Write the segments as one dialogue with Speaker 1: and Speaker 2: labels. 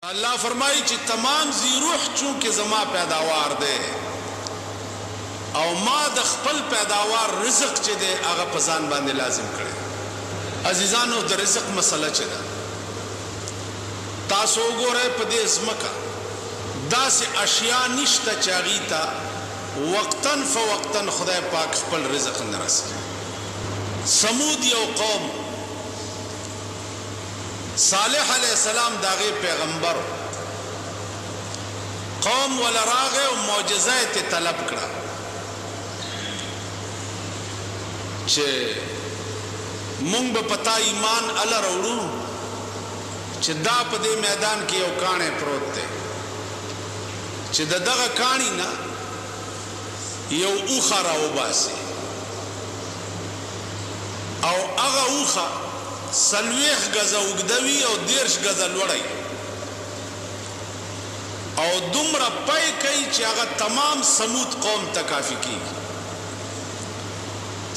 Speaker 1: अल्लाह फरमाई कि तमाम जी रूह चूंकि जमा पैदावार दे और मा द खपल पैदावार रिज़्क चे दे आगा पजान बांधे लाजिम करे। अजीजानो द रिज़्क मसला चे दा तासो गोरे पदे ज़मका दा से अशिया निश्ता चागीता वक्तन फ़वक्तन खुदा पाक खपल रिज़्क नरसी। समूद यो कौम सालेह अलैहिस्सलाम दागे पैगंबर कौम वाला रागे और मौजज़ाए ते तलब करा चे मुंग ब पता ईमान अला रोड़ू चे दा पदे मैदान के ओ काने प्रोते चे दगा कानी ना यो ऊखा राओ बासे और अगा ऊखा सलवेख गजा उगदवी और देर्श गजा लड़ाई और दुमरा पै कई चागा तमाम समूद कौम तकाफी की।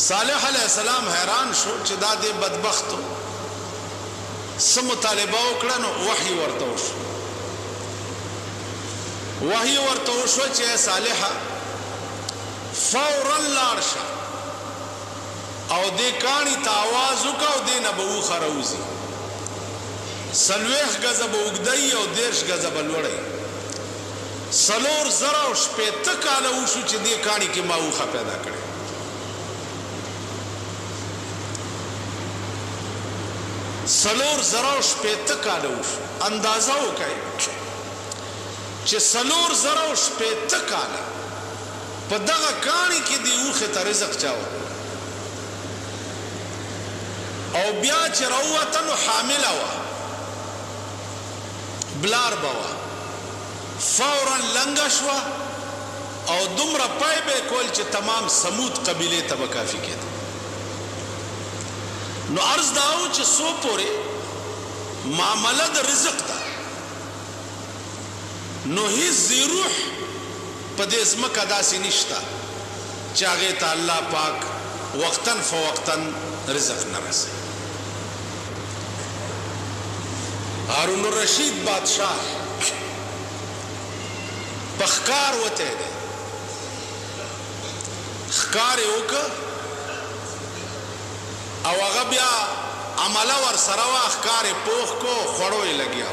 Speaker 1: सालेह अलैहिस्सलाम हैरान शो चिदादे बदबख्त समुतालिबा उकड़न वही वर्तोश चे सालेहा फौरन लाड़शा और दे कानी ता आवाज उका दे न बऊ खरौजी सलवेख गजब उगदई और देर्श गजब लड़ई सलोर जरा पे काला उशु च दे कानी के माऊखा पैदा करे। सलोर जरा पे काला उशु अंदाजा हो कहे चे सलोर जरा पे काला पदगा कानी के दी उखे ता रिज़्क चाहो और ब्या चरौतन हामिला हुआ ब्लार बवा फौरन लंगशवा और दुमरा पाए बे कोल चे तमाम समूद कबीले तब काफी के नो अर्ज दाऊ चे सो पोरे मामलद रिज़्क दा नो ही ज़रूह पदेस मकदा से निश्ता चागे ता अल्लाह पाक वक्तन फ़वक्तन रिज़्क न रसे। हारून रशीद बादशाह पखकार होते दे खकार होकर अवगब्या अमला वर सरवा खकार पोख को खड़ोए लगिया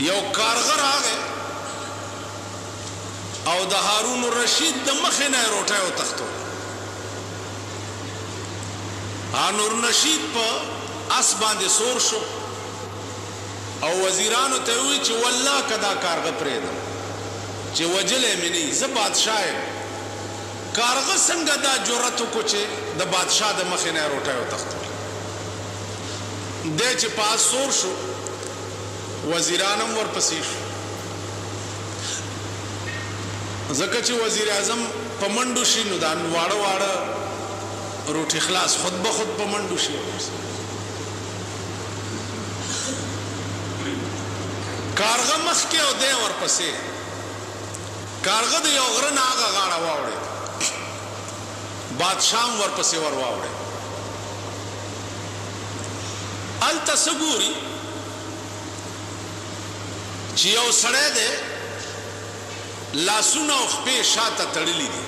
Speaker 1: यो कारगर आ गए और द हारून रशीद द मखे न रोटा तख्तो हारून रशीद पर अस बांधे सोर शो और वजीरान ते हुई चे वल्लाह कदा कारग प्रेदम चे वजले मिनी ज बादशाह कारग संग दा जोरत को चे द बादशाह द मखे न रोटा तख्तो दे चे पास सोर शो वजीरानम वर पसीश जकची वजीर आजम पमंडुशी नुदान वाड़ा वाड़ा रूठ इखलास खुद ब खुद पमंडुशी कारगा मख के दे और पसे कारगद योगरन आगा गाड़ा वावड़े बादशाह वर पसे वर वावड़े अल तसगूरी चियो सड़े दे लासुना उखपे शाता तड़ली दी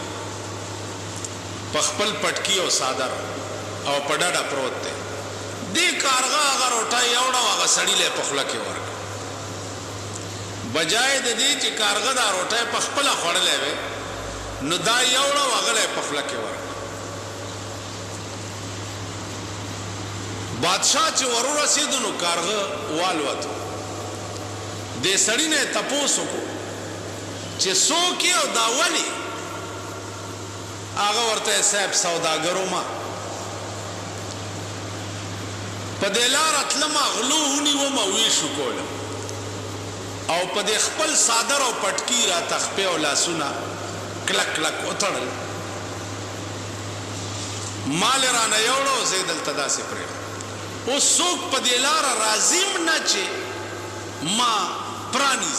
Speaker 1: पखपल पटकी और सादर और पडाडा प्रोत दे कारगा अगर उठा एवड़ा वागा सड़ी ले पखला के वर्ग बजाय दे दी ची कारगा दार उठा पखपला खड़ ले वे नुदा एवड़ा वागा ले पखला के वर्ग बादशाह ची वरू रसीद नु कारगा वालवा तो दे सड़ी ने तपोसो को चे सो के और दावली आगा वर्ते साहब सौदागरों मा पदेलार अतलमा गलू हुनी वो मवीशु कोल और पदे खपल सादर और पटकी रा तखपे और लासुना क्लक क्लक उतरल माल राना योड़ो ज़ेदल तदा से प्रेम उस सोक पदेलार राजिम न चे माँ प्राणी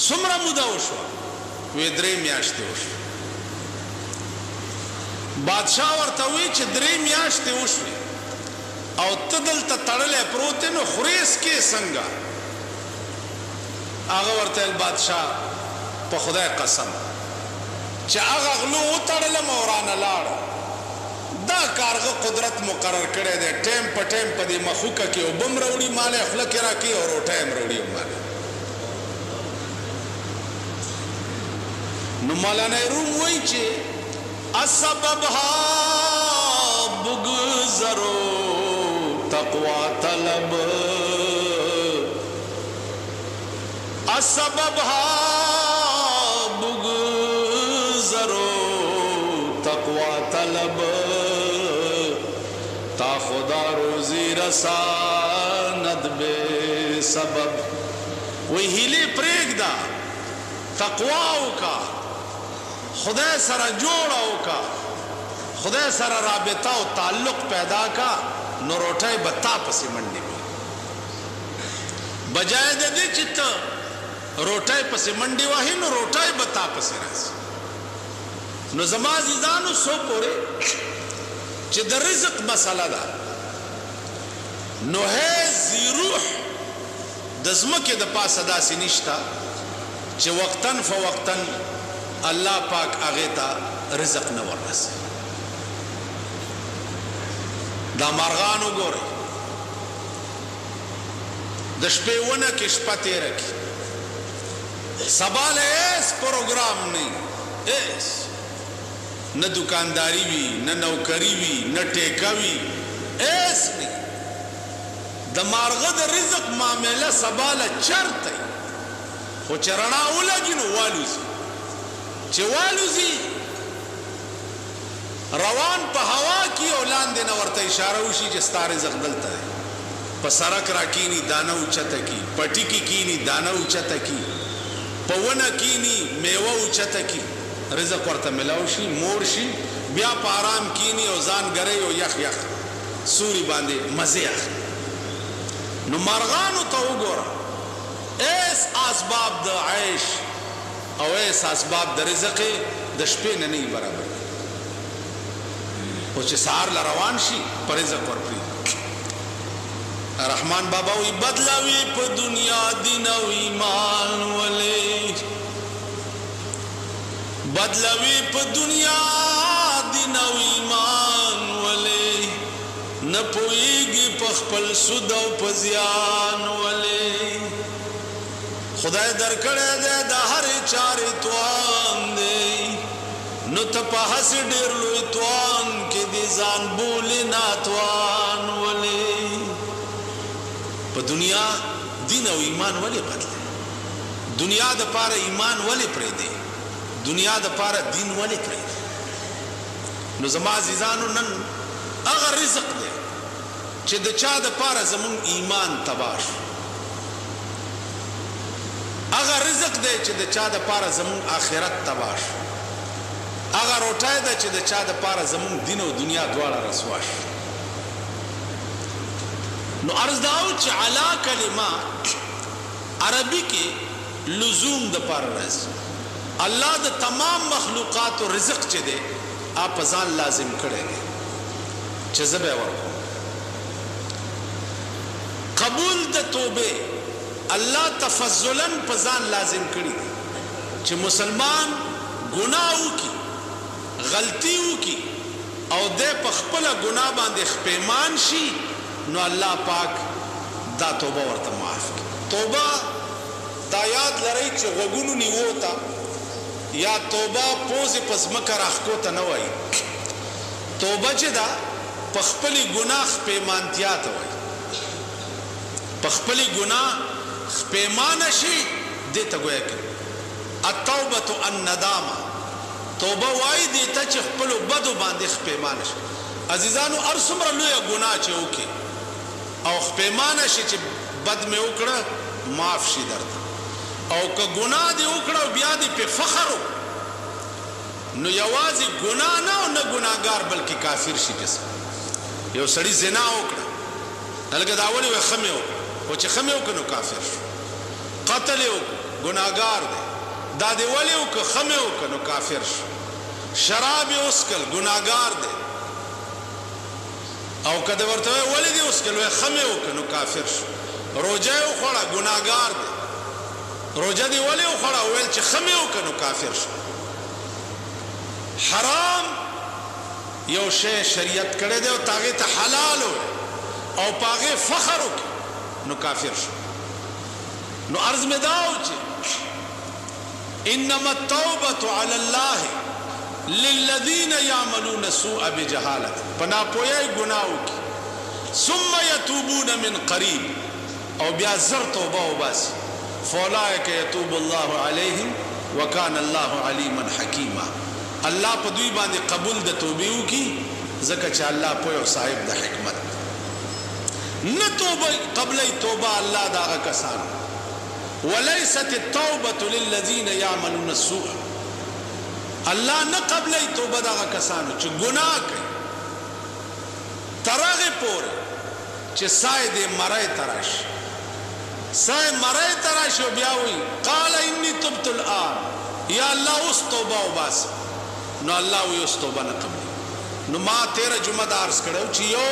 Speaker 1: सुमरा मुदा उशवा वे द्रे म्याश्ते उशवा बादशाह वर्तवी च द्रे म्याश्ते उशवी او ته دلته تړلی پروت نو خریس کې څنګه؟ هغه ورته بادشاه په خدای قسم چې هغه غلو وتړلم او رانه لاړ، دا کارغه قدرت مقرر کړی دی، ټیم په ټیم په دې مخوکه کې اوبه م راوړي مالی خوله کې راکوي او روټۍ م راوړي مالی. نو مولانا روم وایي چې اسببها بگذرو تقوا طلب، اسببها بگذرو تقوا طلب، تا خدا روزی رساند بے سبب. وی ہیلی پریگ دا تقواو کا خدای سره جوړاو کا، خدای سره رابطه او تعلق پیدا کا، نو روټۍ به تا پسې منډې وي. بجای د دې چې ته روټۍ پسې منډې وهې نو روټۍ به تا پسې راشي. نو زما عزیزانو سو پورې چې د رزق مسله ده، نو هیڅ روح د ځمکې د پاسه داسې نشته چې وقتاً فوقتاً الله پاک هغې ته رزق نه وررسي. دا مارغان وګورئ، د شپې ونه کې شپه تېره کړي، سبا له هیڅ پروګرام نه هیڅ، نه دکانداری وي، نه نوکری وي، نه ټیکه وي، هیڅ نه. د مارغه د رزق معامله سبا له چرته وي، خو چې رڼا ولګي نو والوځي، چې والوځي روان په هوا کې او لاندې نه ورته اشاره وشي چې ستا رزق دلته دی. په سړک راکینی دانه اوچته کی، پټي کې کینی دانه اوچته کی، په ونه کینی میوه اوچته کی، رزق ورته ملاو شي، مور شي، بیا په آرام کینی او ځان ګرئ او یخ یخ سوري باندې مزې اخلي. نو مارغانو ته وګوره، ایس اسباب د عیش او ایس اسباب د رزق د شپې نه نه برابر، خو چې سهار له روان شي په رزق ورپرېږدي. رحمان بابا وی بدلاوی په دنیا دین او ایمان ولې، بدلاوی په دنیا دین او ایمان ولې، نه پوهېږي په خپل سود او په زیان ولې. خدای درکړی دی د هرې چارې توان دی، نو ته په هسې ډېر لوی توان کې دې ځان بولې ناتوان ولې. په دنیا دین او ایمان ولې بدلې؟ دنیا د پاره ایمان ولې پرېږدې؟ دنیا د پاره دین ولې پرېږدې؟ نو زما عزیزانو نن هغه رزق دی چې د چا د پاره زمونږ ایمان تباه شو، هغه رزق دی چې د چا د پاره زمونږ آخرت تباه شو، هغه روټۍ ده چې د چا د پاره زمونږ دین او دنیا دواړه رسوا شو. نو عرض داو چې علا کلمه عربی کې لزوم د پاره راځي. الله د تمام مخلوقات او رزق چې دی آپ ځان لازم کړی دی چې زه به ورکوم. قبول د توبه الله تفضلا په ځان لازم کړی دی چې مسلمان ګناه وکړي، غلطي وکړي او د په خپل ګناه باندې خپېمان شي، نو الله پاک دا توبه ورته معاف کړي. توبه دا یاد لرئ چې غوږونو نیوو ته یا توبه پوزې په ځمکه راښکو ته نه وایي، توبه چې ده په خپلې ګناه خپېمانتیا ته وایي. په خپلې ګناه خپېمانه شي دې ته ګویا کوي. التوبة الندامه، توبه وایي دې ته چې خپلو بدو باندې خپېمانه شي. عزیزانو هر څومره لویه ګناه چې وکړي او خپېمانه شي چې بد مې وکړه معاف شي درته، او که ګناه دې وکړه او بیا دې پې فخر وکړه، نو یوازې ګناه نه او نه ګناهګار بلکې کافر شي. پسې یو سړي زنا وکړه، هلکه دا ولې وایي ښه مې وکړه، خو چې ښه مې وکړه نو کافر شو. قتل یې وکړه، ګناهګار دی، دا دې ولې وکړه، ښه مې وکړه نو کافر شو. شراب یې وڅښل، ګناهګار دی، او که دې ورته وایي ولې دې اوس کې لوی خمه وکنو کافر شو روزه یې وخوړه ګناهګار دی روزه دی ولې وخوړه ویل چې خمه وکنو کافر شو حرام یو شی شریعت کړی دی او تاغه ته حلال او پاغه فخر وکړي نو کافر شو نو عرض میں داو چې انما التوبه على الله للذين يعملون السوء بجهاله پنا پوی گناہوں کی ثم يتوبون من قریب او بیا زر توبه وباسي فاولئک يتوب الله عليهم وكان الله عليما حكيما الله په دوی باندې قبول د توبې وکي ځکه چې الله په یو صاحب د حکمت نه توبه قبلې توبه الله دا کسان وليست التوبه للذين يعملون السوء الله نه قبلې توبه دا کسانو چې ګناه کوي ترغه پور چې سای دې مړای تراش سای مړای تراش بیا وی قال اني تبت الان یا الله اوس توبه وباس نو الله وی اوس توبه نه قبل نو ما 13 جمعه دارس کړو چې یو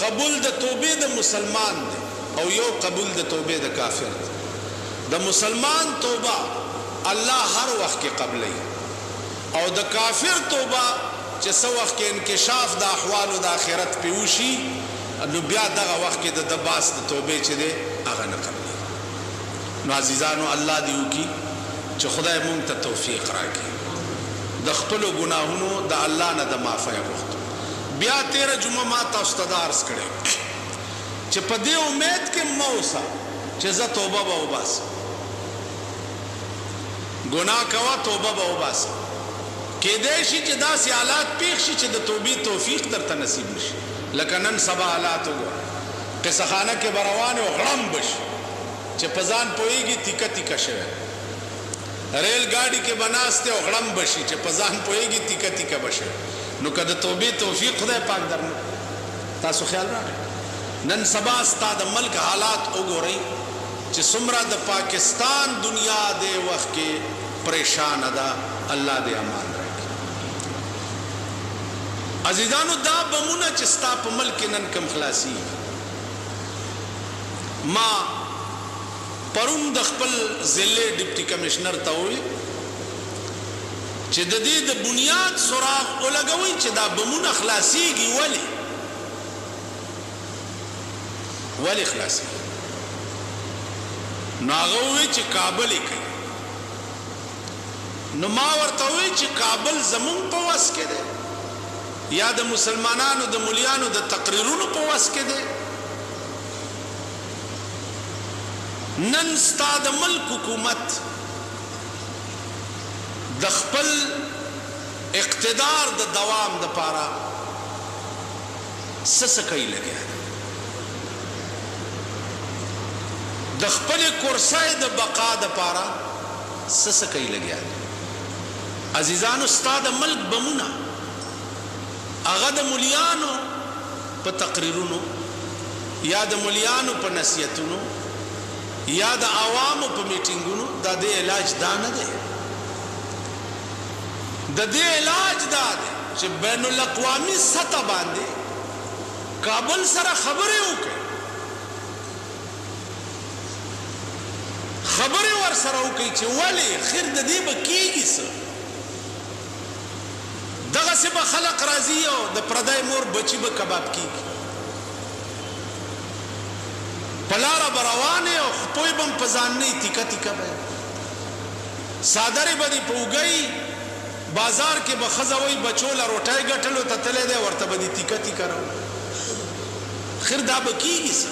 Speaker 1: قبول د توبې د مسلمان دی او یو قبول د توبې د کافر دی د مسلمان توبه الله هر وخت کې قبلې او د کافر توبه چې څو وخت کې انکشاف د احوال د آخرت پیوشي نو بیا دغه وخت کې د باس د توبې چې دی هغه نه قبلې نو عزیزانو الله دې وکي چې خدای مونږ ته توفیق راکړي د خپل ګناهونو د الله نه د معافی وغوښتو بیا 13 جمعه ما تاسو ته درس کړی چې په دې امید کې موسا چې زه توبه به وباسم ګناه کوا توبه به وباسم کېدای شي چې داسې حالات پیښ شي چې د توبې توفیق درته نصیب نشي لکه نن سبا حالات وګوره قصه خانه کې بروان او غړم بشي چې په ځان پوهېږي تیکه تیکه شوی ریل ګاډي کې بناسته او غړم بشي چې په ځان پوهېږي تیکه تیکه بشي نو کده توبې توفیق خدای پاک درنه تاسو خیال راکړئ نن سبا ستاسو د ملک حالات وګورئ چې څومره د پاکستان دنیا د وخت کې پریشان ده الله دې امان راکړي عزیزانو دا بمونه چې ستاسو په ملک نن کم خلاصي ما پرون د خپل ضلع ډیپټي کمشنر ته وی چې د دې د بنیاد سوراخ ولګوي چې دا بمونه خلاصيږي ولی خلاصي ناغوي چې کابل کې نو ما ورته وی چې کابل زمون په واس کې ده یا د مسلمانانو د مليانو د تقریرونو په واس کې ده نن ستاد ملک حکومت د خپل اقتدار د دوام د پاره سسکای لګیا د خپل کرسۍ د بقا د پاره سسکای لګیا عزیزانو ستاد ملک بمونه هغه د مليانو په تقریرونو یا د مليانو په نصیحتونو یا د عوامو په میټینګونو د دې علاج دا نه دی د دې علاج دا دی چې بین الاقوامي سطح باندې کابل سره خبرې وکړي خبرې ور سره وکړي چې ولی خیر د دې به کېږي څه دغه څه به خلق راځي او د پردی مور بچي به کباب کېږي پلاره بروانه او خپوی بم پزاننی تیکا تیکا به سادره بدی پوګي بازار کې بخزوي بچول روټای غټلو تتلې ده ورته بدی تیکا تیکا راو خیر دا بکیږي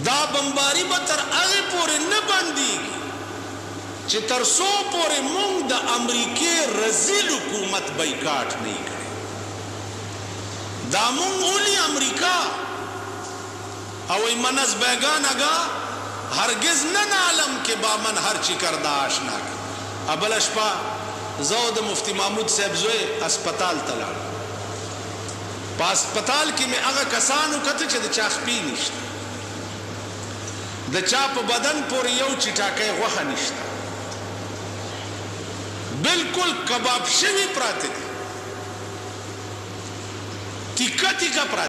Speaker 1: دا بمباری به تر هغه پورې نه باندېږي چې تر څو پورې موږ د امریکای رزیل حکومت بایکاټ نه کړي دا موږ ولي امریکا او ایمنز بیگانگا هرگز نن عالم کے بامن ہر چی کردہ آشنا کا ابل اشپا زود مفتی محمود صاحب زوئے اسپتال تلال پا اسپتال کی میں اگا کسانو کتا چا دا چاخ پی نشتا دا چاپ بدن پوری یو چٹاکے وخا نشتا بالکل کباب شوی پراتے دی تیکا تیکا پراتے